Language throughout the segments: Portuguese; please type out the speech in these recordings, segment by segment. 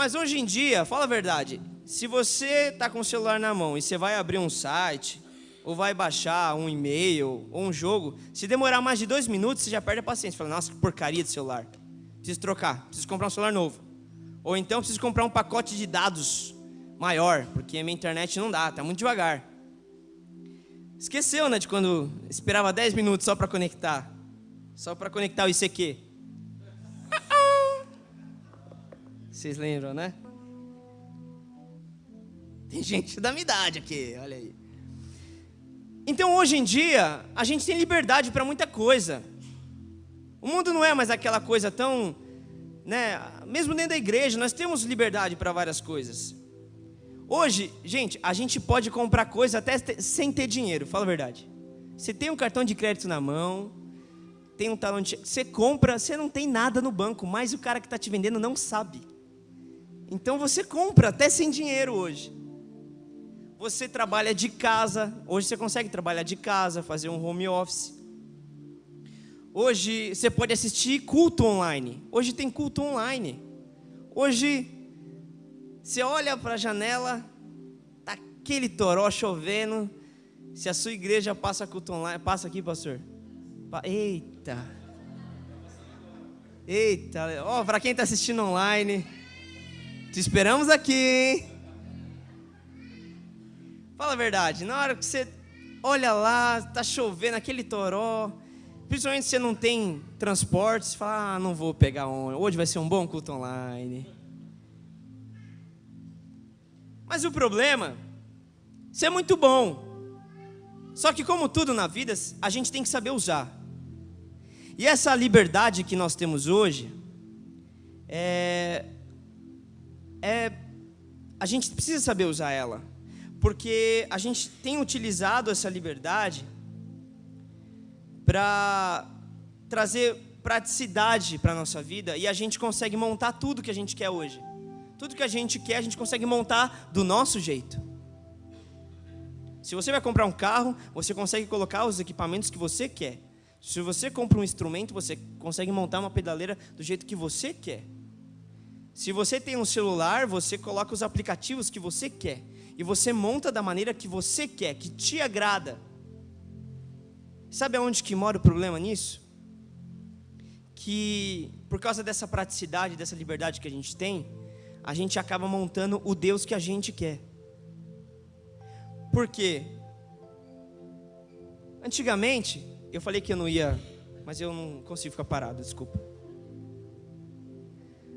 mas hoje em dia, fala a verdade, se você está com o celular na mão e você vai abrir um site, ou vai baixar um e-mail, ou um jogo, se demorar mais de 2 minutos, você já perde a paciência. Fala, nossa, que porcaria de celular. Preciso trocar, preciso comprar um celular novo. Ou então preciso comprar um pacote de dados maior, porque a minha internet não dá, está muito devagar. Esqueceu, né, de quando esperava 10 minutos só para conectar. Só para conectar o ICQ. Vocês lembram, né? Tem gente da minha idade aqui, olha aí. Então, hoje em dia, a gente tem liberdade para muita coisa. O mundo não é mais aquela coisa tão, né? Mesmo dentro da igreja, nós temos liberdade para várias coisas. Hoje, gente, a gente pode comprar coisa até sem ter dinheiro, fala a verdade. Você tem um cartão de crédito na mão, tem um talão de... Você compra, você não tem nada no banco, mas o cara que está te vendendo não sabe. Então, você compra até sem dinheiro hoje. Você trabalha de casa, hoje você consegue trabalhar de casa, fazer um home office. Hoje você pode assistir culto online. Hoje tem culto online. Hoje você olha para a janela, tá aquele toró chovendo. Se a sua igreja passa culto online, passa aqui, pastor. Eita. Eita, ó, para quem está assistindo online, te esperamos aqui, hein? Fala a verdade, na hora que você olha lá, tá chovendo, aquele toró, principalmente se você não tem transporte, você fala, não vou pegar ônibus, hoje vai ser um bom culto online. Mas o problema, isso é muito bom, só que como tudo na vida, a gente tem que saber usar. E essa liberdade que nós temos hoje, a gente precisa saber usar ela. Porque a gente tem utilizado essa liberdade para trazer praticidade para a nossa vida, e a gente consegue montar tudo que a gente quer hoje. Tudo que a gente quer, a gente consegue montar do nosso jeito. Se você vai comprar um carro, você consegue colocar os equipamentos que você quer. Se você compra um instrumento, você consegue montar uma pedaleira do jeito que você quer. Se você tem um celular, você coloca os aplicativos que você quer. E você monta da maneira que você quer, que te agrada. Sabe aonde que mora o problema nisso? Que por causa dessa praticidade, dessa liberdade que a gente acaba montando o Deus que a gente quer. Por quê? Antigamente, eu falei que eu não ia, mas eu não consigo ficar parado, desculpa.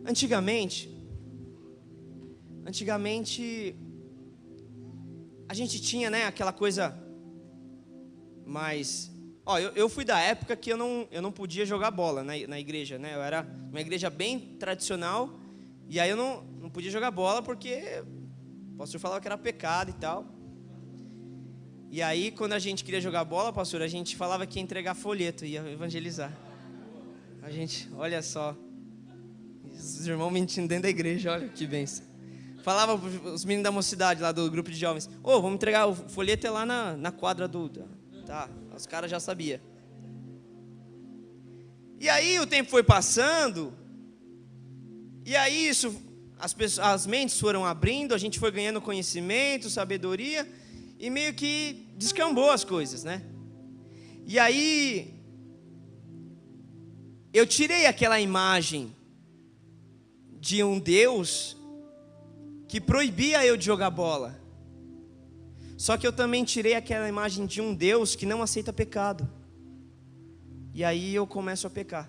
Antigamente, a gente tinha, né, aquela coisa mais... eu fui da época que eu não podia jogar bola na igreja, né? Eu era uma igreja bem tradicional, e aí eu não podia jogar bola porque o pastor falava que era pecado e tal. E aí, quando a gente queria jogar bola, pastor, a gente falava que ia entregar folheto, ia evangelizar. A gente, olha só, os irmãos mentindo dentro da igreja, olha que bênção. Falava os meninos da mocidade lá do grupo de jovens, vamos entregar o folheto lá na quadra adulta. Tá, os caras já sabiam. E aí o tempo foi passando, e aí as mentes foram abrindo, a gente foi ganhando conhecimento, sabedoria, e meio que descambou as coisas, né? E aí eu tirei aquela imagem de um Deus que proibia eu de jogar bola. Só que eu também tirei aquela imagem de um Deus que não aceita pecado. E aí eu começo a pecar.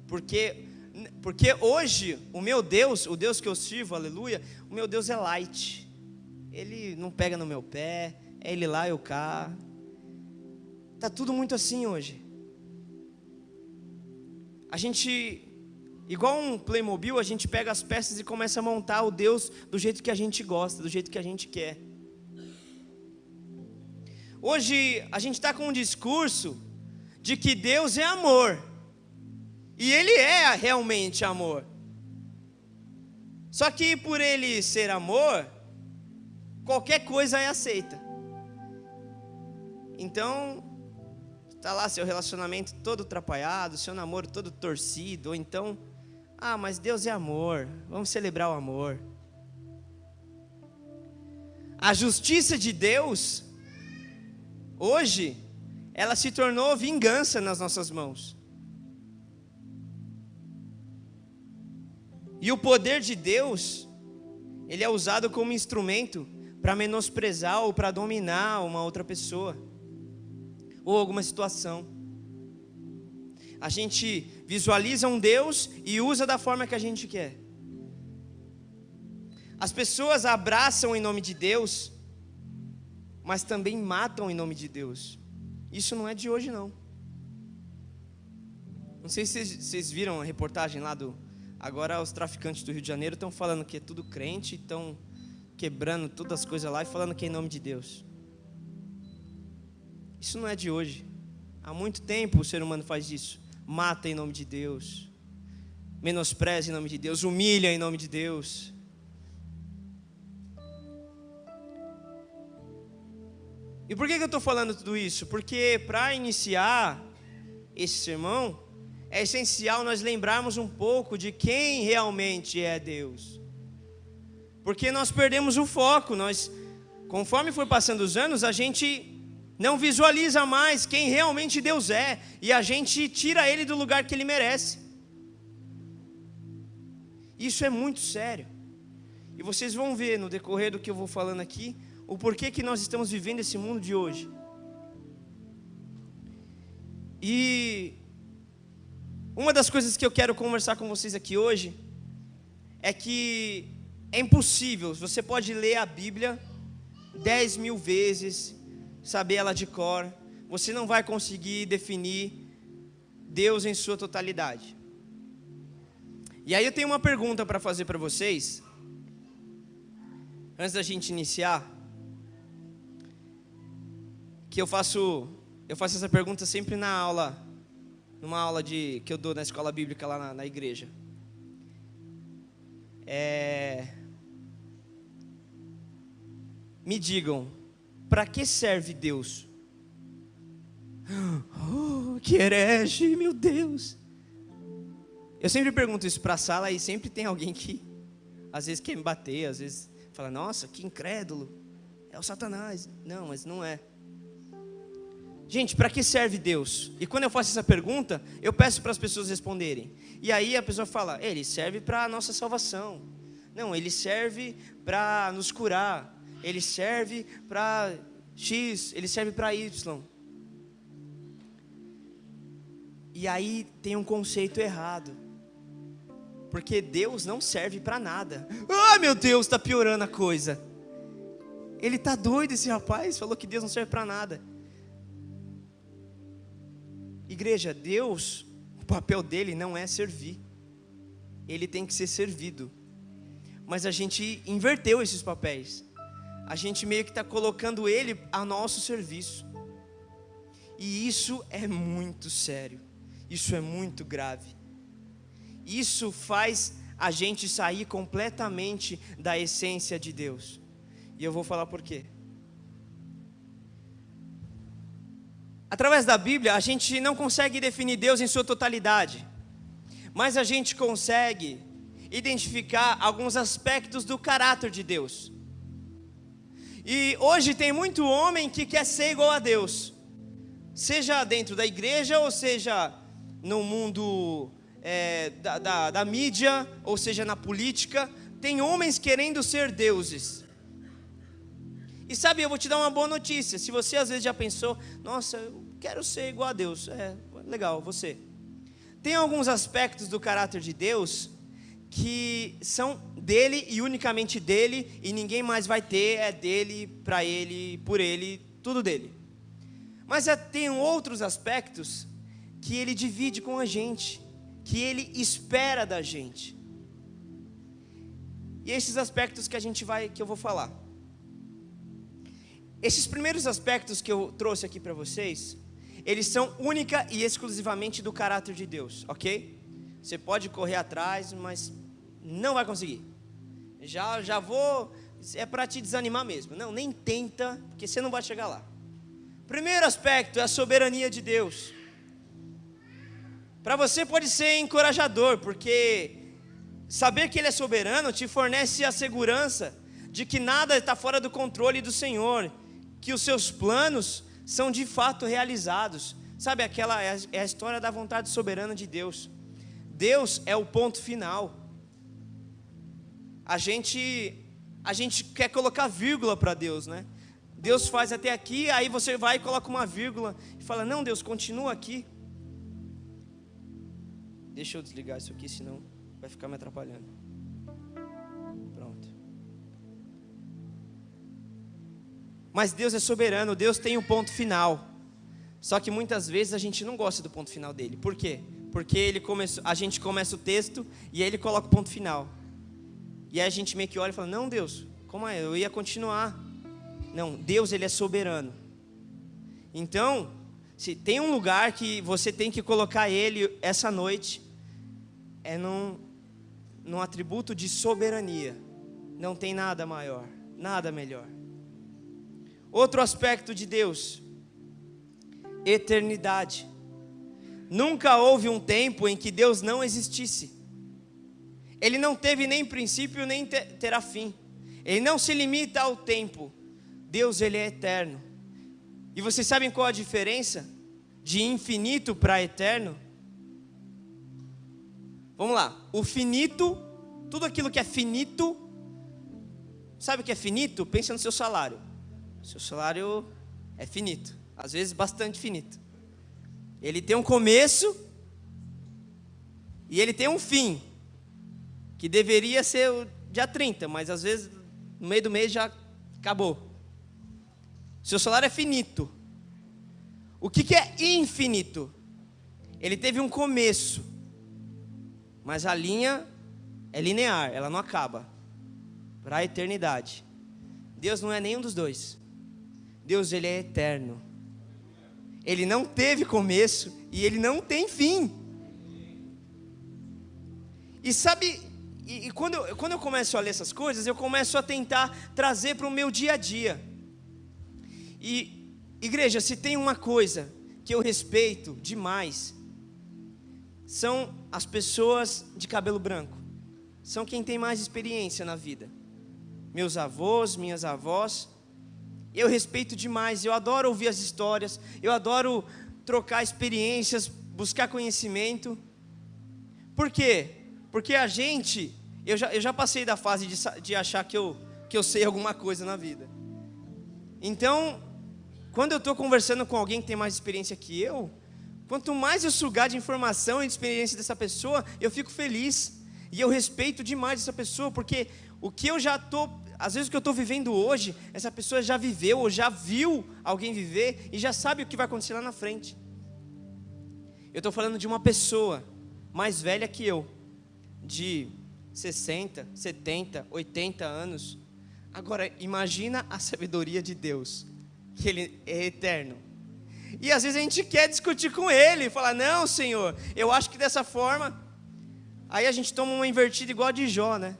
Porque hoje o meu Deus, o Deus que eu sirvo, aleluia, o meu Deus é light. Ele não pega no meu pé, é ele lá, eu cá. Tá tudo muito assim hoje. A gente... Igual um Playmobil, a gente pega as peças e começa a montar o Deus do jeito que a gente gosta, do jeito que a gente quer. Hoje a gente está com um discurso de que Deus é amor. E Ele é realmente amor. Só que por Ele ser amor, qualquer coisa é aceita. Então, está lá seu relacionamento todo atrapalhado, seu namoro todo torcido, ou então... mas Deus é amor, vamos celebrar o amor. A justiça de Deus, hoje, ela se tornou vingança nas nossas mãos. E o poder de Deus, ele é usado como instrumento para menosprezar ou para dominar uma outra pessoa, ou alguma situação. A gente visualiza um Deus e usa da forma que a gente quer. As pessoas abraçam em nome de Deus, mas também matam em nome de Deus. Isso não é de hoje, não. Não sei se vocês viram a reportagem lá do... Agora os traficantes do Rio de Janeiro estão falando que é tudo crente, estão quebrando todas as coisas lá e falando que é em nome de Deus. Isso não é de hoje. Há muito tempo o ser humano faz isso. Mata em nome de Deus, menospreza em nome de Deus, humilha em nome de Deus. E por que eu estou falando tudo isso? Porque para iniciar esse sermão, é essencial nós lembrarmos um pouco de quem realmente é Deus. Porque nós perdemos o foco, conforme foi passando os anos, a gente não visualiza mais quem realmente Deus é, e a gente tira Ele do lugar que Ele merece. Isso é muito sério. E vocês vão ver no decorrer do que eu vou falando aqui, o porquê que nós estamos vivendo esse mundo de hoje. E uma das coisas que eu quero conversar com vocês aqui hoje é que é impossível, você pode ler a Bíblia 10.000 vezes, saber ela de cor, você não vai conseguir definir Deus em sua totalidade. E aí eu tenho uma pergunta para fazer para vocês, antes da gente iniciar, que eu faço essa pergunta sempre na aula, numa aula que eu dou na escola bíblica lá na igreja. Me digam, para que serve Deus? Oh, que herege, meu Deus. Eu sempre pergunto isso para a sala e sempre tem alguém que às vezes quer me bater, às vezes fala, nossa, que incrédulo, é o Satanás. Não, mas não é. Gente, para que serve Deus? E quando eu faço essa pergunta, eu peço para as pessoas responderem. E aí a pessoa fala, ele serve para a nossa salvação. Não, ele serve para nos curar. Ele serve para X, ele serve para Y. E aí tem um conceito errado. Porque Deus não serve para nada. Ah, meu Deus, está piorando a coisa. Ele está doido, esse rapaz, falou que Deus não serve para nada. Igreja, Deus, o papel dele não é servir. Ele tem que ser servido. Mas a gente inverteu esses papéis. A gente meio que está colocando ele a nosso serviço. E isso é muito sério. Isso é muito grave. Isso faz a gente sair completamente da essência de Deus. E eu vou falar por quê. Através da Bíblia, a gente não consegue definir Deus em sua totalidade. Mas a gente consegue identificar alguns aspectos do caráter de Deus. E hoje tem muito homem que quer ser igual a Deus. Seja dentro da igreja, ou seja no mundo da mídia, ou seja na política. Tem homens querendo ser deuses. E sabe, eu vou te dar uma boa notícia. Se você às vezes já pensou, nossa, eu quero ser igual a Deus. Legal, você. Tem alguns aspectos do caráter de Deus que são dele e unicamente dele, e ninguém mais vai ter, é dele, para ele, por ele, tudo dele. Mas tem outros aspectos que ele divide com a gente, que ele espera da gente. E esses aspectos que eu vou falar. Esses primeiros aspectos que eu trouxe aqui para vocês, eles são única e exclusivamente do caráter de Deus, ok? Você pode correr atrás, mas não vai conseguir. Já vou, é para te desanimar mesmo. Não, nem tenta, porque você não vai chegar lá. Primeiro aspecto é a soberania de Deus. Para você pode ser encorajador, porque Saber que Ele é soberano te fornece a segurança de que nada está fora do controle do Senhor, que os seus planos são de fato realizados. Sabe, aquela é a história da vontade soberana de Deus. Deus é o ponto final. A gente quer colocar vírgula para Deus, né? Deus faz até aqui, aí você vai e coloca uma vírgula e fala: não, Deus, continua aqui. Deixa eu desligar isso aqui, senão vai ficar me atrapalhando. Pronto. Mas Deus é soberano, Deus tem um ponto final. Só que muitas vezes a gente não gosta do ponto final dele. Por quê? Porque a gente começa o texto e aí ele coloca o ponto final. E aí a gente meio que olha e fala: não, Deus, como é? Eu ia continuar. Não, Deus, Ele é soberano. Então, se tem um lugar que você tem que colocar Ele essa noite, é num atributo de soberania. Não tem nada maior, nada melhor. Outro aspecto de Deus: eternidade. Nunca houve um tempo em que Deus não existisse. Ele não teve nem princípio, nem terá fim. Ele não se limita ao tempo. Deus, Ele é eterno. E vocês sabem qual a diferença de infinito para eterno? Vamos lá. O finito, tudo aquilo que é finito, sabe o que é finito? Pensa no seu salário. Seu salário é finito, às vezes bastante finito. Ele tem um começo e ele tem um fim, que deveria ser o dia 30, mas às vezes no meio do mês já acabou. Seu salário é finito. O que é infinito? Ele teve um começo, mas a linha é linear, ela não acaba para a eternidade. Deus não é nenhum dos dois. Deus, Ele é eterno. Ele não teve começo e Ele não tem fim. E sabe, quando eu começo a ler essas coisas, eu começo a tentar trazer para o meu dia a dia. E, igreja, se tem uma coisa que eu respeito demais, são as pessoas de cabelo branco. São quem tem mais experiência na vida. Meus avós, minhas avós. Eu respeito demais, eu adoro ouvir as histórias, eu adoro trocar experiências, buscar conhecimento. Por quê? Porque eu já passei da fase de achar que eu sei alguma coisa na vida. Então, quando eu estou conversando com alguém que tem mais experiência que eu, quanto mais eu sugar de informação e de experiência dessa pessoa, eu fico feliz. E eu respeito demais essa pessoa, porque o que eu já estou... Às vezes o que eu estou vivendo hoje, essa pessoa já viveu ou já viu alguém viver e já sabe o que vai acontecer lá na frente. Eu estou falando de uma pessoa mais velha que eu, de 60, 70, 80 anos. Agora, imagina a sabedoria de Deus, que Ele é eterno. E às vezes a gente quer discutir com Ele, falar: não, Senhor, eu acho que dessa forma. Aí a gente toma uma invertida igual a de Jó, né?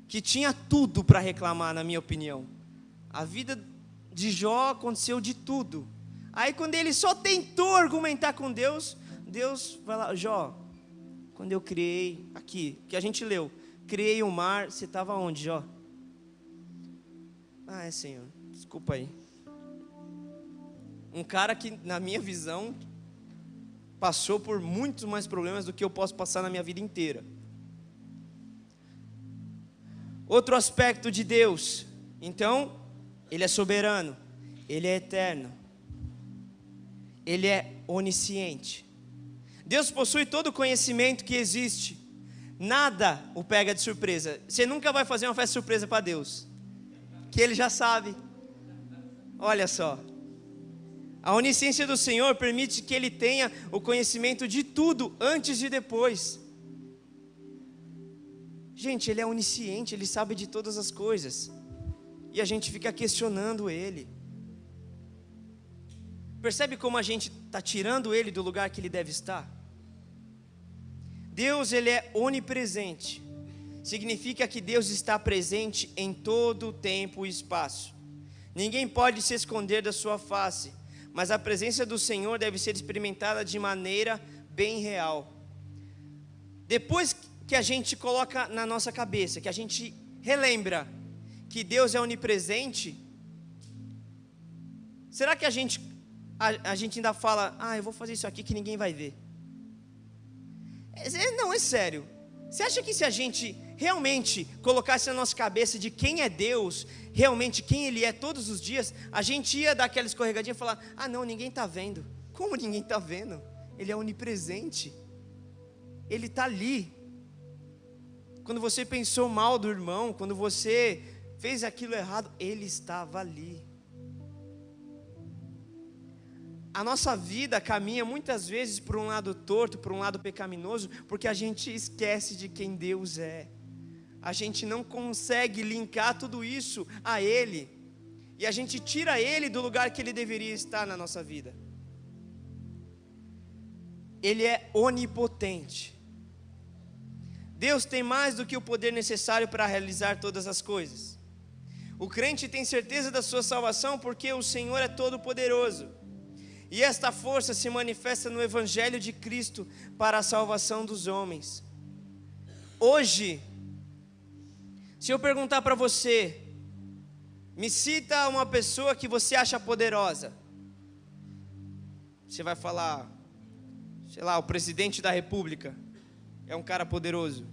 Que tinha tudo para reclamar, na minha opinião. A vida de Jó aconteceu de tudo. Aí quando ele só tentou argumentar com Deus, Deus vai lá: Jó, quando eu criei, aqui, que a gente leu, criei o mar, você estava onde, Jó? Ah, Senhor, desculpa aí. Um cara que, na minha visão, passou por muitos mais problemas do que eu posso passar na minha vida inteira. Outro aspecto de Deus: então, Ele é soberano, Ele é eterno, Ele é onisciente. Deus possui todo o conhecimento que existe, nada o pega de surpresa. Você nunca vai fazer uma festa surpresa para Deus, que Ele já sabe. Olha só, a onisciência do Senhor permite que Ele tenha o conhecimento de tudo antes e depois. Gente, Ele é onisciente, Ele sabe de todas as coisas. E a gente fica questionando Ele. Percebe como a gente está tirando Ele do lugar que Ele deve estar? Deus, Ele é onipresente. Significa que Deus está presente em todo o tempo e espaço. Ninguém pode se esconder da sua face, mas a presença do Senhor deve ser experimentada de maneira bem real. Depois que a gente coloca na nossa cabeça, que a gente relembra que Deus é onipresente, será que a gente ainda fala, eu vou fazer isso aqui que ninguém vai ver? Não, é sério. Você acha que se a gente realmente colocasse na nossa cabeça de quem é Deus, realmente quem Ele é todos os dias, a gente ia dar aquela escorregadinha e falar, não, ninguém está vendo. Como ninguém está vendo? Ele é onipresente. Ele está ali. Quando você pensou mal do irmão, quando você fez aquilo errado, Ele estava ali. A nossa vida caminha muitas vezes por um lado torto, por um lado pecaminoso, porque a gente esquece de quem Deus é. A gente não consegue linkar tudo isso a Ele. E a gente tira Ele do lugar que Ele deveria estar na nossa vida. Ele é onipotente. Deus tem mais do que o poder necessário para realizar todas as coisas. O crente tem certeza da sua salvação porque o Senhor é todo-poderoso. E esta força se manifesta no Evangelho de Cristo para a salvação dos homens. Hoje, se eu perguntar para você, me cita uma pessoa que você acha poderosa. Você vai falar, sei lá, o presidente da República é um cara poderoso.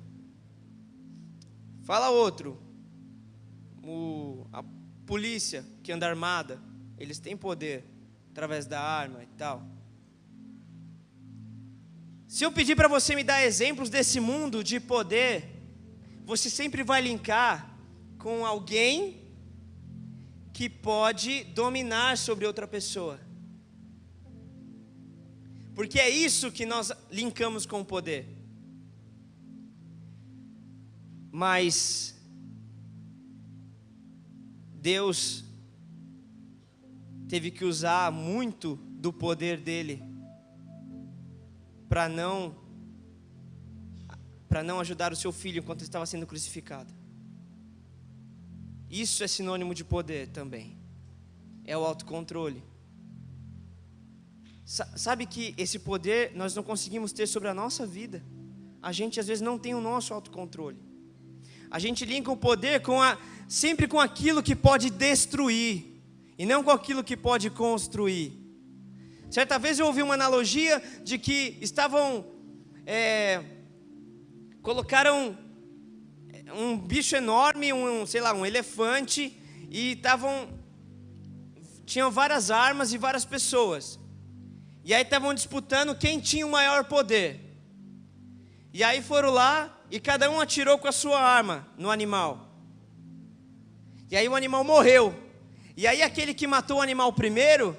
Fala outro, a polícia que anda armada, eles têm poder através da arma e tal. Se eu pedir para você me dar exemplos desse mundo de poder, você sempre vai linkar com alguém que pode dominar sobre outra pessoa. Porque é isso que nós linkamos com o poder. Mas Deus teve que usar muito do poder dele para não ajudar o seu filho enquanto ele estava sendo crucificado. Isso é sinônimo de poder também. É o autocontrole. Sabe que esse poder nós não conseguimos ter sobre a nossa vida. A gente às vezes não tem o nosso autocontrole. A gente linka o poder sempre com aquilo que pode destruir e não com aquilo que pode construir. Certa vez eu ouvi uma analogia de que colocaram um bicho enorme, um elefante, e tinham várias armas e várias pessoas. E aí estavam disputando quem tinha o maior poder. E aí foram lá e cada um atirou com a sua arma no animal. E aí o animal morreu. E aí aquele que matou o animal primeiro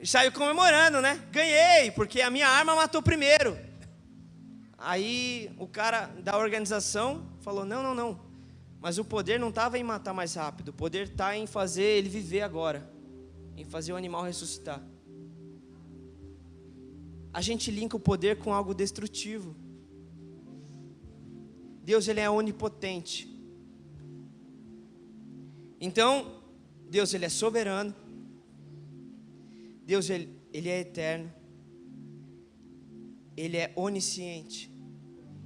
saiu comemorando, né? Ganhei, porque a minha arma matou primeiro. Aí o cara da organização falou, não. Mas o poder não estava em matar mais rápido. O poder está em fazer ele viver agora. Em fazer o animal ressuscitar. A gente linka o poder com algo destrutivo. Deus, Ele é onipotente. Então, Deus, Ele é soberano. Deus, Ele é eterno. Ele é onisciente.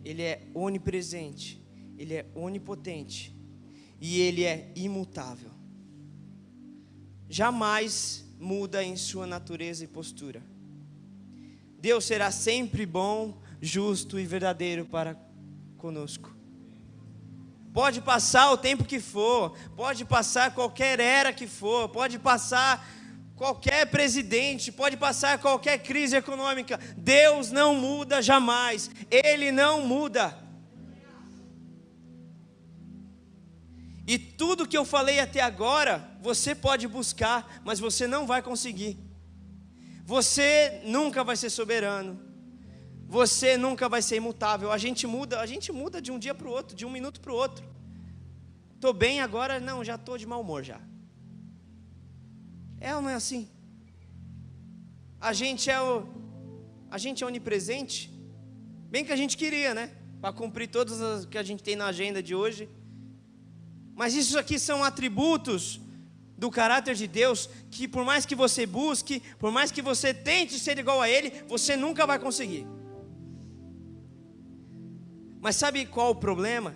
Ele é onipresente. Ele é onipotente. E Ele é imutável. Jamais muda em sua natureza e postura. Deus será sempre bom, justo e verdadeiro para conosco. Pode passar o tempo que for, pode passar qualquer era que for, pode passar qualquer presidente, pode passar qualquer crise econômica, Deus não muda jamais, Ele não muda. E tudo que eu falei até agora, você pode buscar, mas você não vai conseguir. Você nunca vai ser soberano. Você nunca vai ser imutável. A gente muda de um dia para o outro, de um minuto para o outro. Estou bem agora, não, já estou de mau humor já. É ou não é assim? A gente é onipresente. Bem que a gente queria, né? Para cumprir todas as que a gente tem na agenda de hoje. Mas isso aqui são atributos do caráter de Deus, que por mais que você busque, por mais que você tente ser igual a Ele, você nunca vai conseguir. Mas sabe qual o problema?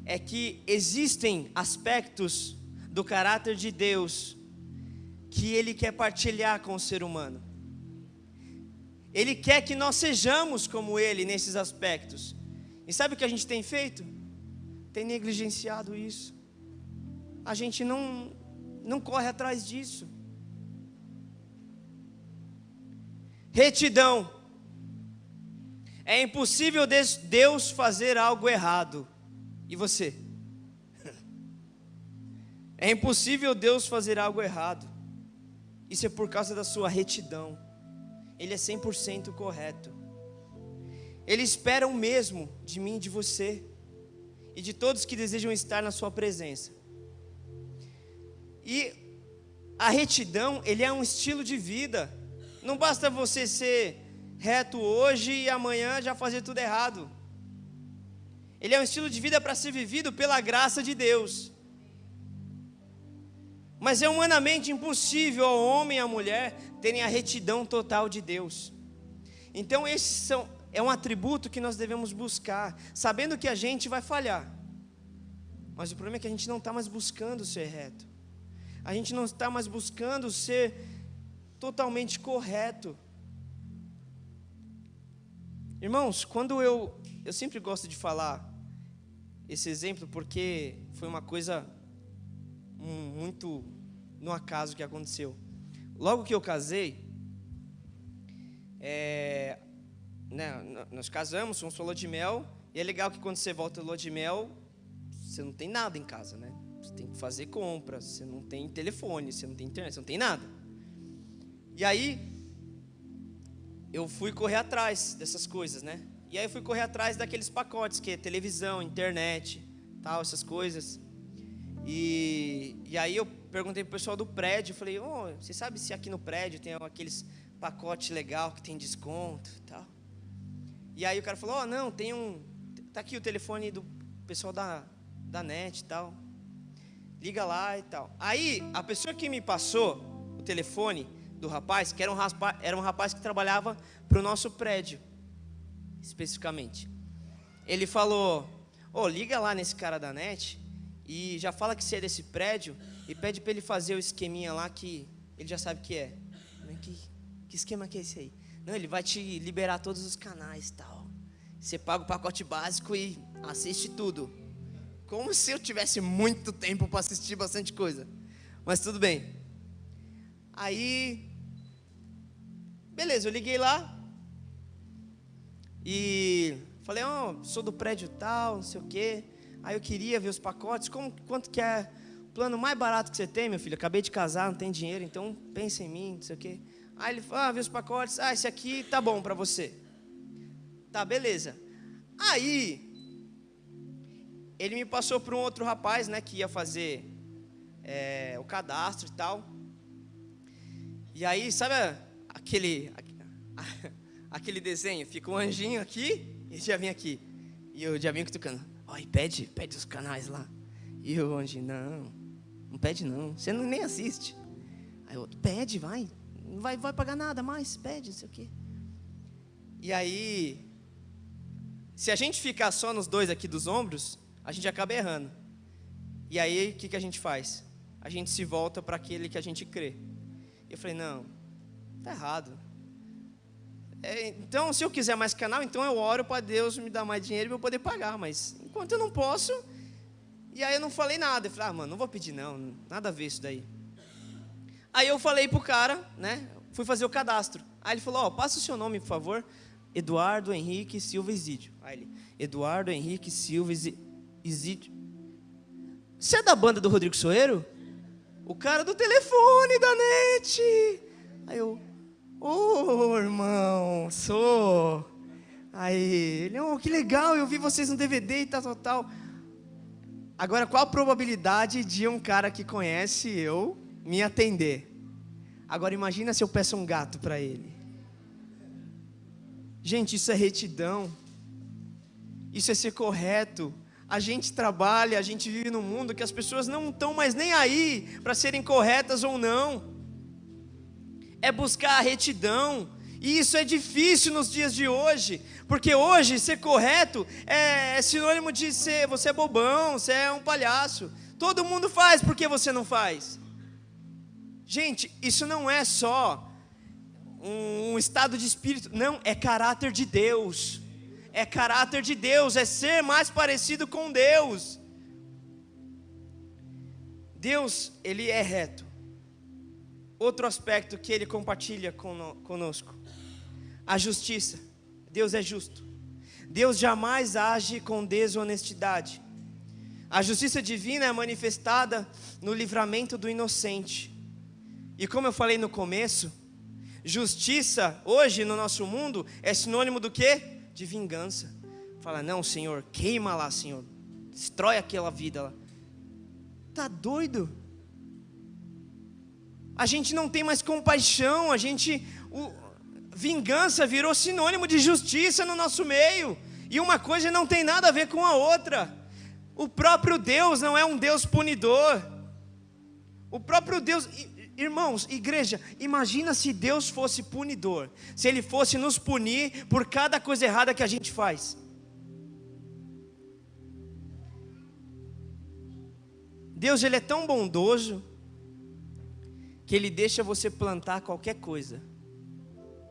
É que existem aspectos do caráter de Deus que Ele quer partilhar com o ser humano. Ele quer que nós sejamos como Ele nesses aspectos. E sabe o que a gente tem feito? Tem negligenciado isso. A gente não corre atrás disso. Retidão. É impossível Deus fazer algo errado. E você? É impossível Deus fazer algo errado. Isso é por causa da sua retidão. Ele é 100% correto. Ele espera o mesmo de mim e de você. E de todos que desejam estar na sua presença. E a retidão, ele é um estilo de vida. Não basta você ser reto hoje e amanhã já fazer tudo errado. Ele é um estilo de vida para ser vivido pela graça de Deus. Mas é humanamente impossível ao homem e à mulher terem a retidão total de Deus. Então é um atributo que nós devemos buscar, sabendo que a gente vai falhar. Mas o problema é que a gente não está mais buscando ser reto. A gente não está mais buscando ser totalmente correto. Irmãos, quando eu sempre gosto de falar esse exemplo, porque foi uma coisa muito no acaso que aconteceu. Logo que eu casei, nós casamos, fomos para lua de mel, e é legal que quando você volta da lua de mel, você não tem nada em casa, né? Você tem que fazer compras, você não tem telefone, você não tem internet, você não tem nada. E aí, eu fui correr atrás dessas coisas, né? E aí eu fui correr atrás daqueles pacotes, que é televisão, internet, tal, essas coisas. E aí eu perguntei pro pessoal do prédio, falei, você sabe se aqui no prédio tem aqueles pacotes legal que tem desconto e tal? E aí o cara falou, não, tá aqui o telefone do pessoal da NET e tal, liga lá e tal. Aí a pessoa que me passou o telefone do rapaz, que era um rapaz que trabalhava para o nosso prédio, especificamente. Ele falou, liga lá nesse cara da NET e já fala que você é desse prédio e pede para ele fazer o esqueminha lá que ele já sabe que é. Que esquema que é esse aí? Não, ele vai te liberar todos os canais e tal. Você paga o pacote básico e assiste tudo. Como se eu tivesse muito tempo para assistir bastante coisa. Mas tudo bem. Aí, beleza, eu liguei lá e falei, sou do prédio tal, não sei o quê. Aí eu queria ver os pacotes, quanto que é o plano mais barato que você tem, meu filho? Acabei de casar, não tem dinheiro, então pensa em mim, não sei o quê. Aí ele falou, vê os pacotes, esse aqui tá bom para você. Tá, beleza. Aí, ele me passou para um outro rapaz, né, que ia fazer o cadastro e tal. E aí, sabe aquele desenho? Fica um anjinho aqui e o diabinho aqui. E o diabinho cutucando. Pede os canais lá. E o anjinho, não pede não. Você nem assiste. Aí o outro, pede, vai. Não vai pagar nada mais, pede, não sei o quê. E aí, se a gente ficar só nos dois aqui dos ombros, a gente acaba errando. E aí, o que a gente faz? A gente se volta para aquele que a gente crê. E eu falei, não, tá errado. Então, se eu quiser mais canal, então eu oro para Deus me dar mais dinheiro para eu poder pagar. Mas, enquanto eu não posso... E aí eu não falei nada. Eu falei, mano, não vou pedir não, nada a ver isso daí. Aí eu falei pro cara, né, fui fazer o cadastro. Aí ele falou, passa o seu nome, por favor. Eduardo Henrique Silva Isídio. Aí ele, Eduardo Henrique Silva Isídio. Você é da banda do Rodrigo Soeiro? O cara do telefone da NET. Aí eu, irmão, sou. Aí ele, que legal, eu vi vocês no DVD e tal. Agora, qual a probabilidade de um cara que conhece eu me atender? Agora, imagina se eu peço um gato para ele. Gente, isso é retidão. Isso é ser correto. A gente trabalha, a gente vive num mundo que as pessoas não estão mais nem aí para serem corretas ou não. É buscar a retidão. E isso é difícil nos dias de hoje, porque hoje ser correto é sinônimo de você é bobão, você é um palhaço. Todo mundo faz, por que você não faz? Gente, isso não é só um estado de espírito, não, é caráter de Deus. É caráter de Deus, é ser mais parecido com Deus. Deus, Ele é reto. Outro aspecto que Ele compartilha conosco: a justiça. Deus é justo. Deus jamais age com desonestidade. A justiça divina é manifestada no livramento do inocente. E como eu falei no começo, justiça hoje no nosso mundo é sinônimo do quê? De vingança. Fala, não, Senhor, queima lá, Senhor, destrói aquela vida lá. Tá doido? A gente não tem mais compaixão, vingança virou sinônimo de justiça no nosso meio, e uma coisa não tem nada a ver com a outra. O próprio Deus não é um Deus punidor. O próprio Deus, irmãos, igreja, imagina se Deus fosse punidor, se Ele fosse nos punir por cada coisa errada que a gente faz. Deus, Ele é tão bondoso que Ele deixa você plantar qualquer coisa,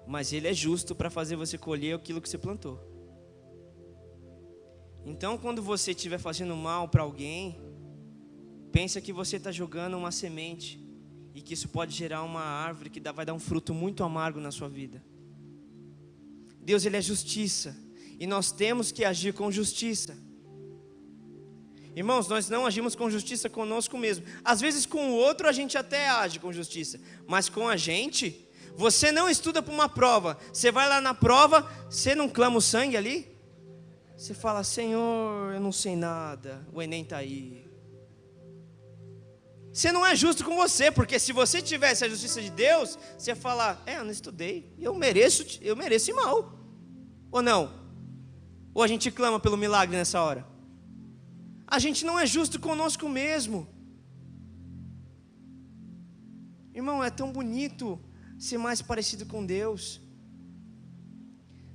mas Ele é justo para fazer você colher aquilo que você plantou. Então, quando você estiver fazendo mal para alguém, pensa que você está jogando uma semente, e que isso pode gerar uma árvore que vai dar um fruto muito amargo na sua vida. Deus, Ele é justiça, e nós temos que agir com justiça. Irmãos, nós não agimos com justiça conosco mesmo. Às vezes com o outro a gente até age com justiça, mas com a gente, você não estuda para uma prova, você vai lá na prova, você não clama o sangue ali? Você fala, Senhor, eu não sei nada, o Enem está aí. Você não é justo com você, porque se você tivesse a justiça de Deus, você ia falar, eu não estudei, eu mereço ir mal. Ou não? Ou a gente clama pelo milagre nessa hora? A gente não é justo conosco mesmo. Irmão, é tão bonito ser mais parecido com Deus.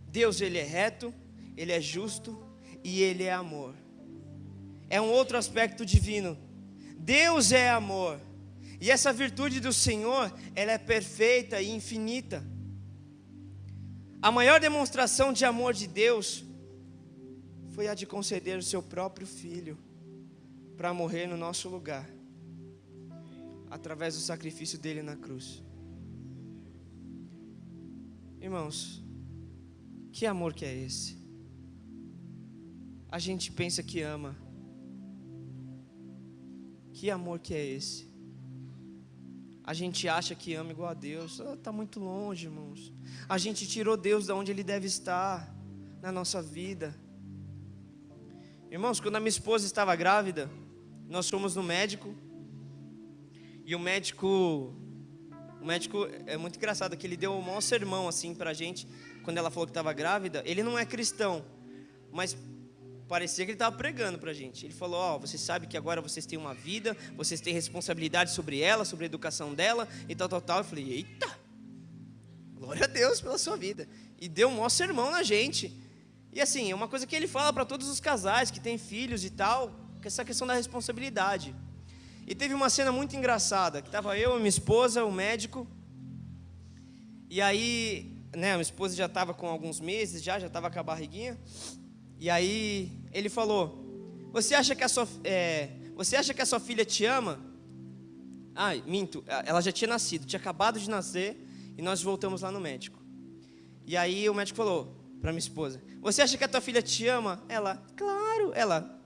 Deus, Ele é reto, Ele é justo e Ele é amor. É um outro aspecto divino. Deus é amor. E essa virtude do Senhor, ela é perfeita e infinita. A maior demonstração de amor de Deus foi a de conceder o seu próprio Filho para morrer no nosso lugar, através do sacrifício dele na cruz. Irmãos, que amor que é esse? A gente pensa que ama. Que amor que é esse? A gente acha que ama igual a Deus. Está muito longe, irmãos. A gente tirou Deus de onde Ele deve estar na nossa vida. Irmãos, quando a minha esposa estava grávida, nós fomos no médico. E o médico é muito engraçado, que ele deu um maior sermão assim pra gente, quando ela falou que estava grávida. Ele não é cristão, mas parecia que ele estava pregando pra gente. Ele falou, você sabe que agora vocês têm uma vida, vocês têm responsabilidade sobre ela, sobre a educação dela, e tal. Eu falei, eita, glória a Deus pela sua vida. E deu um maior sermão na gente. E assim, é uma coisa que ele fala para todos os casais que têm filhos e tal, que é essa questão da responsabilidade. E teve uma cena muito engraçada, que estava eu, minha esposa, o médico. E aí, minha esposa já estava com alguns meses, já estava com a barriguinha. E aí ele falou, você acha que a sua filha te ama? Minto, ela já tinha nascido, tinha acabado de nascer, e nós voltamos lá no médico. E aí o médico falou para minha esposa, você acha que a tua filha te ama? Ela, claro.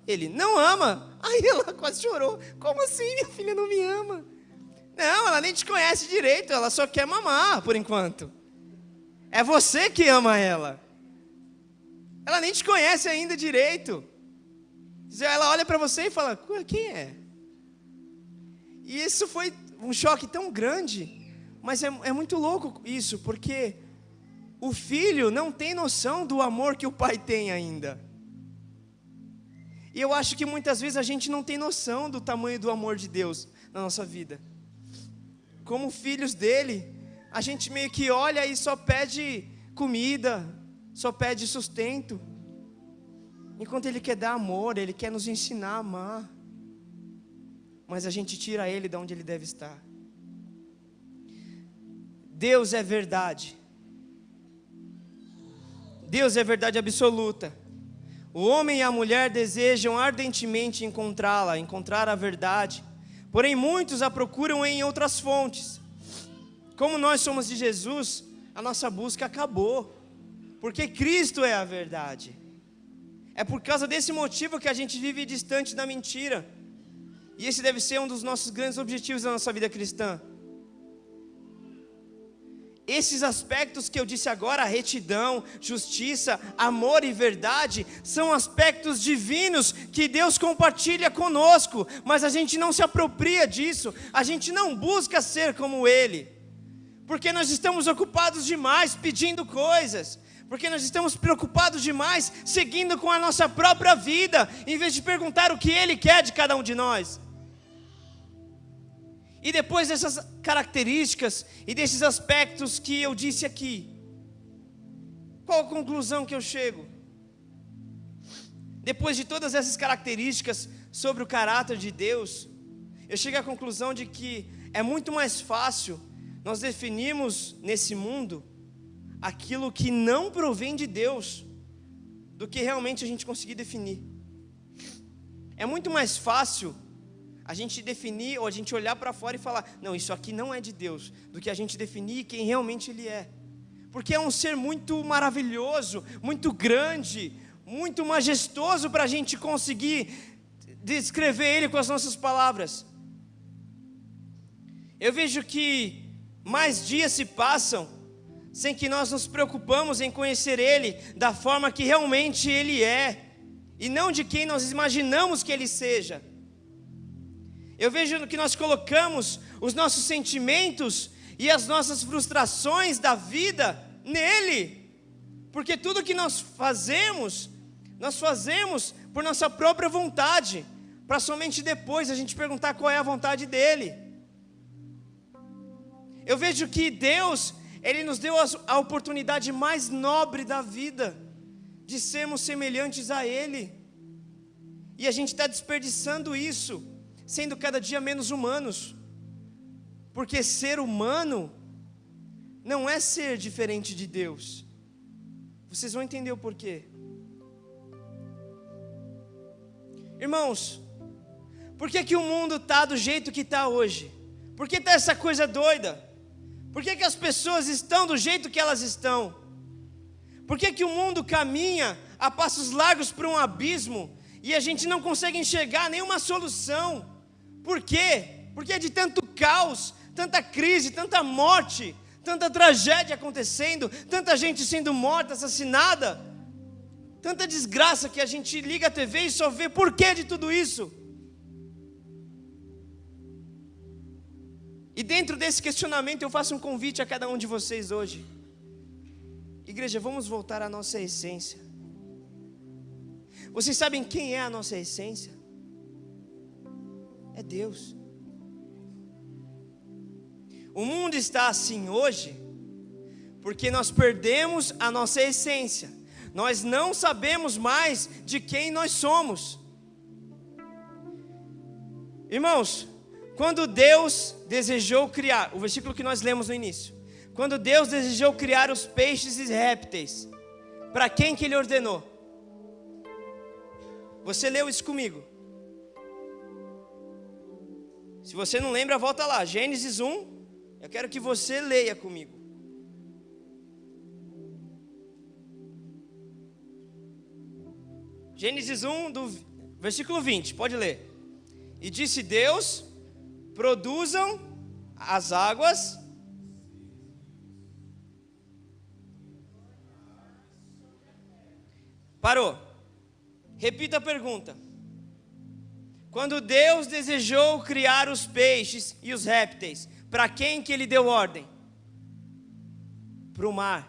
Ele, não ama. Aí ela quase chorou, como assim minha filha não me ama? Não, ela nem te conhece direito, ela só quer mamar por enquanto. É você que ama ela. Ela nem te conhece ainda direito. Ela olha para você e fala, quem é? E isso foi um choque tão grande, mas é muito louco isso, porque o filho não tem noção do amor que o pai tem ainda. E eu acho que muitas vezes a gente não tem noção do tamanho do amor de Deus na nossa vida. Como filhos dele, a gente meio que olha e só pede comida, só pede sustento. Enquanto Ele quer dar amor, Ele quer nos ensinar a amar. Mas a gente tira Ele de onde Ele deve estar. Deus é verdade. Deus é verdade absoluta. O homem e a mulher desejam ardentemente encontrá-la, encontrar a verdade. Porém, muitos a procuram em outras fontes. Como nós somos de Jesus, a nossa busca acabou. Porque Cristo é a verdade. É por causa desse motivo que a gente vive distante da mentira. E esse deve ser um dos nossos grandes objetivos da nossa vida cristã. Esses aspectos que eu disse agora, retidão, justiça, amor e verdade, são aspectos divinos que Deus compartilha conosco, mas a gente não se apropria disso, a gente não busca ser como Ele, porque nós estamos ocupados demais pedindo coisas, porque nós estamos preocupados demais seguindo com a nossa própria vida, em vez de perguntar o que Ele quer de cada um de nós. E depois dessas características e desses aspectos que eu disse aqui, qual a conclusão que eu chego? Depois de todas essas características sobre o caráter de Deus, eu chego à conclusão de que é muito mais fácil nós definirmos nesse mundo aquilo que não provém de Deus, do que realmente a gente conseguir definir. É muito mais fácil a gente definir, ou a gente olhar para fora e falar, não, isso aqui não é de Deus, do que a gente definir quem realmente Ele é. Porque é um ser muito maravilhoso, muito grande, muito majestoso para a gente conseguir descrever Ele com as nossas palavras. Eu vejo que mais dias se passam sem que nós nos preocupamos em conhecer Ele da forma que realmente Ele é, e não de quem nós imaginamos que Ele seja. Eu vejo que nós colocamos os nossos sentimentos e as nossas frustrações da vida nele, porque tudo que nós fazemos por nossa própria vontade, para somente depois a gente perguntar qual é a vontade dele. Eu vejo que Deus, Ele nos deu a oportunidade mais nobre da vida, de sermos semelhantes a Ele, e a gente está desperdiçando isso, sendo cada dia menos humanos, porque ser humano não é ser diferente de Deus. Vocês vão entender o porquê. Irmãos, por que o mundo está do jeito que está hoje? Por que está essa coisa doida? Por que as pessoas estão do jeito que elas estão? Por que o mundo caminha a passos largos para um abismo e a gente não consegue enxergar nenhuma solução? Por quê? Porque de tanto caos, tanta crise, tanta morte, tanta tragédia acontecendo, tanta gente sendo morta, assassinada, tanta desgraça que a gente liga a TV e só vê porquê de tudo isso. E dentro desse questionamento eu faço um convite a cada um de vocês hoje. Igreja, vamos voltar à nossa essência. Vocês sabem quem é a nossa essência? É Deus. O mundo está assim hoje porque nós perdemos a nossa essência. Nós não sabemos mais de quem nós somos. Irmãos, quando Deus desejou criar, o versículo que nós lemos no início, quando Deus desejou criar os peixes e répteis, para quem que Ele ordenou? Você leu isso comigo? Se você não lembra, volta lá, Gênesis 1, eu quero que você leia comigo. Gênesis 1, do versículo 20, pode ler. E disse Deus, produzam as águas. Parou. Repita a pergunta. Quando Deus desejou criar os peixes e os répteis, para quem que Ele deu ordem? Para o mar.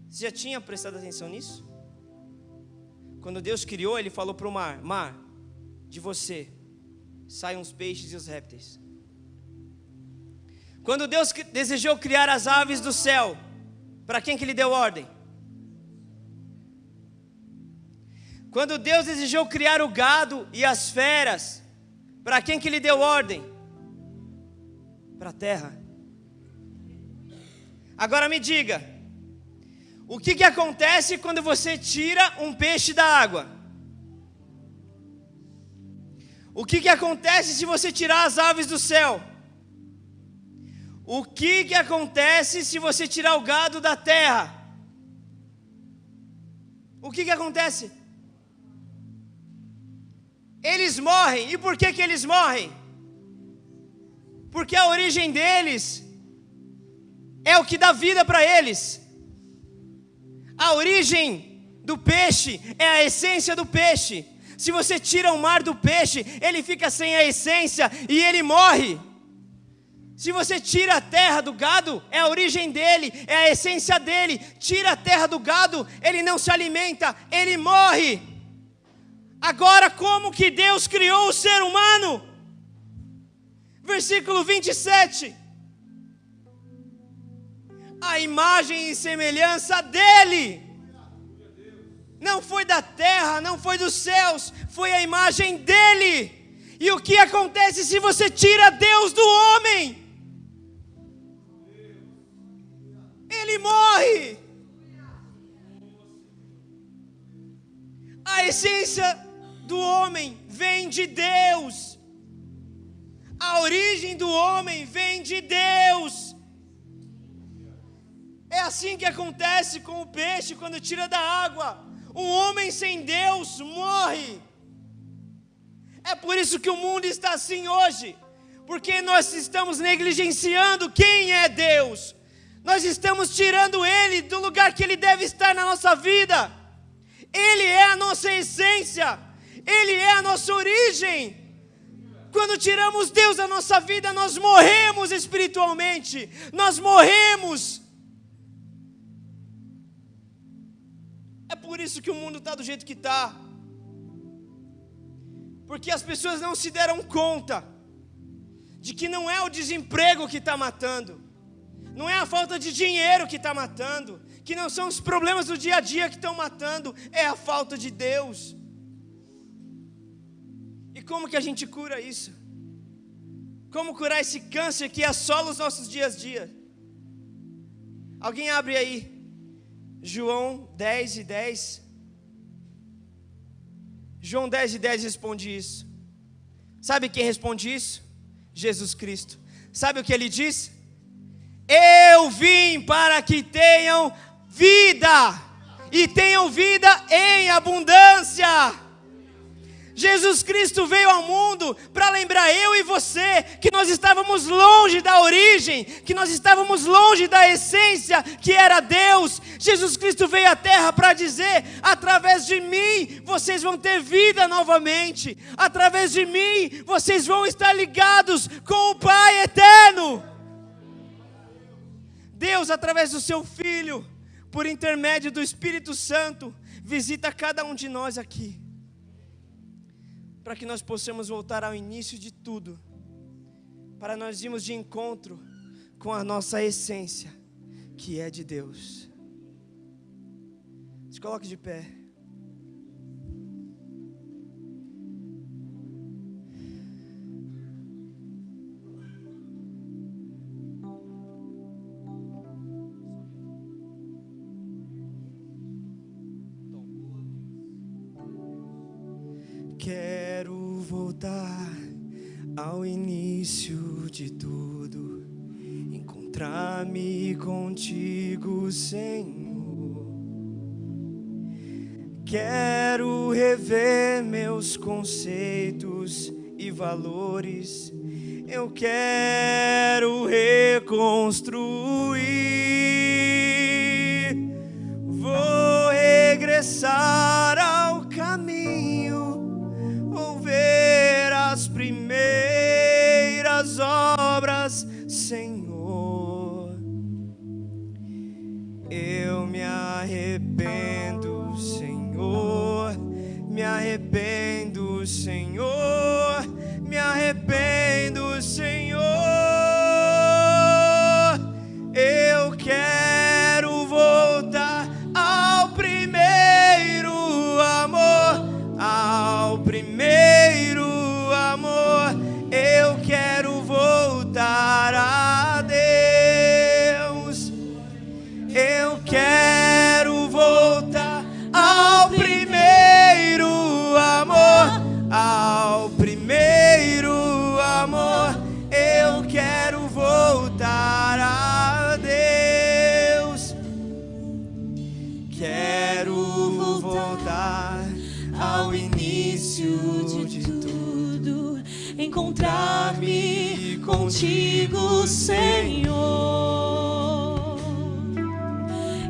Você já tinha prestado atenção nisso? Quando Deus criou, Ele falou para o mar: mar, de você saiam os peixes e os répteis. Quando Deus desejou criar as aves do céu, para quem que Ele deu ordem? Quando Deus desejou criar o gado e as feras, para quem que Ele deu ordem? Para a terra. Agora me diga, o que acontece quando você tira um peixe da água? O que acontece se você tirar as aves do céu? O que acontece se você tirar o gado da terra? O que acontece? Eles morrem. E por que eles morrem? Porque a origem deles é o que dá vida para eles. A origem do peixe é a essência do peixe. Se você tira o mar do peixe, ele fica sem a essência e ele morre. Se você tira a terra do gado, é a origem dele, é a essência dele. Tira a terra do gado, ele não se alimenta, ele morre. Agora, como que Deus criou o ser humano? Versículo 27. A imagem e semelhança dele. Não foi da terra, não foi dos céus, foi a imagem dele. E o que acontece se você tira Deus do homem? Ele morre. A essência do homem vem de Deus. A origem do homem vem de Deus. É assim que acontece com o peixe quando tira da água. Um homem sem Deus morre. É por isso que o mundo está assim hoje, porque nós estamos negligenciando quem é Deus. Nós estamos tirando Ele do lugar que Ele deve estar na nossa vida. Ele é a nossa essência, Ele é a nossa origem. Quando tiramos Deus da nossa vida, nós morremos espiritualmente, nós morremos. É por isso que o mundo está do jeito que está. Porque as pessoas não se deram conta de que não é o desemprego que está matando, não é a falta de dinheiro que está matando, que não são os problemas do dia a dia que estão matando, é a falta de Deus. E como que a gente cura isso? Como curar esse câncer que assola os nossos dias a dia? Alguém abre aí João 10:10. João 10:10 responde isso. Sabe quem responde isso? Jesus Cristo. Sabe o que ele diz? Eu vim para que tenham vida, e tenham vida em abundância. Jesus Cristo veio ao mundo para lembrar eu e você que nós estávamos longe da origem, que nós estávamos longe da essência que era Deus. Jesus Cristo veio à terra para dizer: através de mim vocês vão ter vida novamente, através de mim vocês vão estar ligados com o Pai eterno. Deus, através do seu Filho, por intermédio do Espírito Santo, visita cada um de nós aqui, para que nós possamos voltar ao início de tudo, para nós irmos de encontro com a nossa essência, que é de Deus. Se coloque de pé. Quero voltar ao início de tudo, encontrar-me contigo, Senhor. Quero rever meus conceitos e valores. Eu quero reconstruir. Vou regressar ao caminho, ver as primeiras obras, Senhor. Eu me arrependo, Senhor, me arrependo, Senhor, me arrependo, Senhor. encontrar-me contigo, Senhor.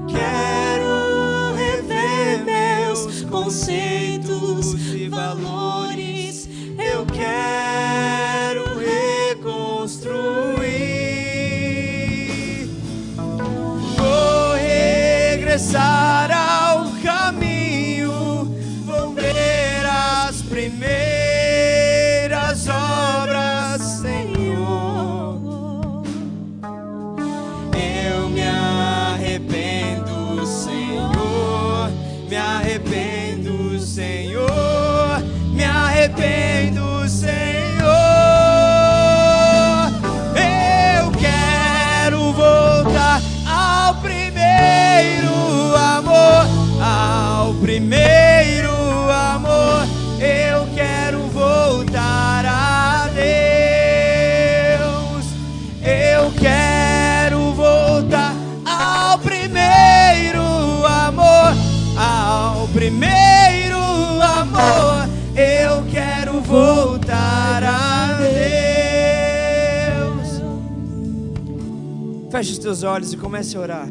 Quero rever meus conceitos e valores. Eu quero reconstruir. Vou regressar ao caminho. Vou ver as primeiras obras, Senhor. Eu me arrependo, Senhor. Me arrependo, Senhor. Me arrependo, Senhor. Eu quero voltar ao primeiro amor, ao primeiro amor. Eu quero voltar a Deus. Eu quero voltar ao primeiro amor, ao primeiro amor. Eu quero voltar a Deus. Feche os teus olhos e comece a orar.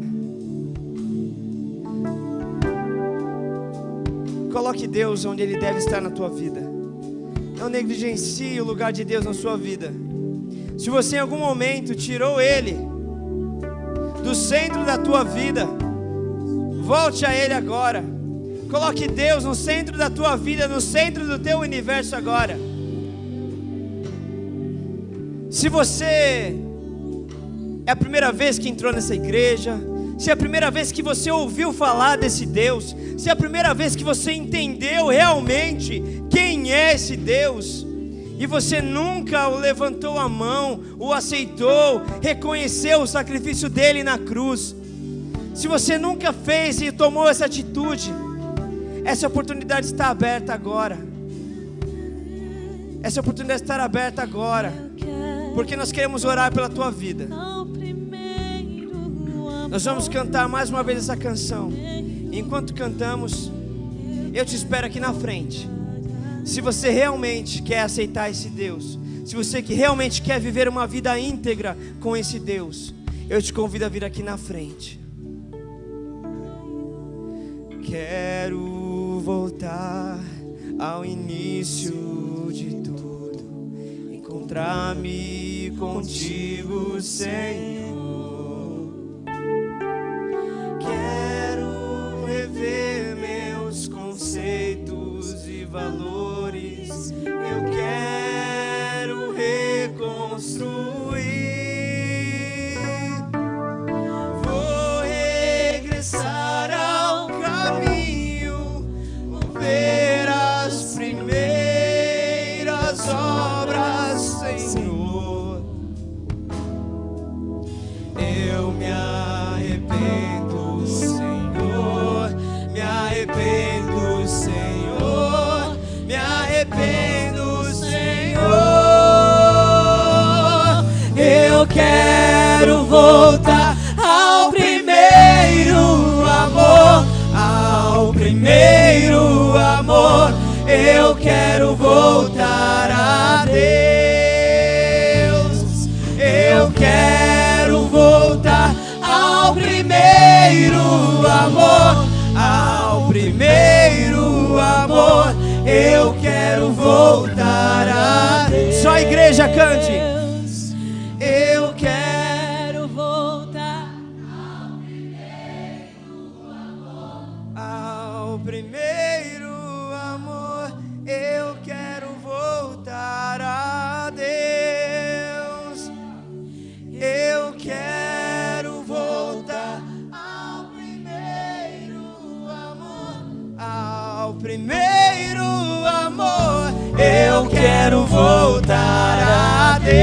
Coloque Deus onde Ele deve estar na tua vida. Não negligencie o lugar de Deus na sua vida. Se você em algum momento tirou Ele do centro da tua vida, volte a Ele agora. Coloque Deus no centro da tua vida, no centro do teu universo agora. Se você é a primeira vez que entrou nessa igreja, se é a primeira vez que você ouviu falar desse Deus, se é a primeira vez que você entendeu realmente quem é esse Deus, e você nunca o levantou a mão, o aceitou, reconheceu o sacrifício dele na cruz, se você nunca fez e tomou essa atitude, essa oportunidade está aberta agora. Essa oportunidade está aberta agora, porque nós queremos orar pela tua vida. Nós vamos cantar mais uma vez essa canção. Enquanto cantamos, eu te espero aqui na frente. Se você realmente quer aceitar esse Deus, se você que realmente quer viver uma vida íntegra com esse Deus, eu te convido a vir aqui na frente. Quero voltar ao início de tudo, encontrar-me contigo, Senhor. Quero rever meus conceitos e valores. Eu quero reconstruir. Vou regressar ao caminho, vou ver as primeiras obras, Senhor. Eu me arrependo, Senhor. Me arrependo, Senhor. Me arrependo, Senhor. Eu quero voltar ao primeiro amor, ao primeiro amor. Eu quero voltar a Deus. Eu quero voltar ao primeiro amor, ao primeiro amor. Eu quero voltar a Deus. Só a igreja cante. Eu quero voltar ao primeiro amor, ao primeiro amor. Eu quero voltar a Deus. Eu quero voltar ao primeiro amor, ao primeiro amor. Eu quero voltar a Deus.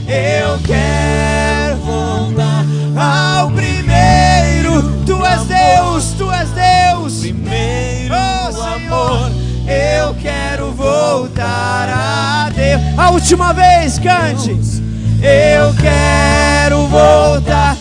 Eu quero voltar ao primeiro. Tu és Deus, tu és Deus. Primeiro amor. Eu quero voltar a Deus. A última vez, cante. Eu quero voltar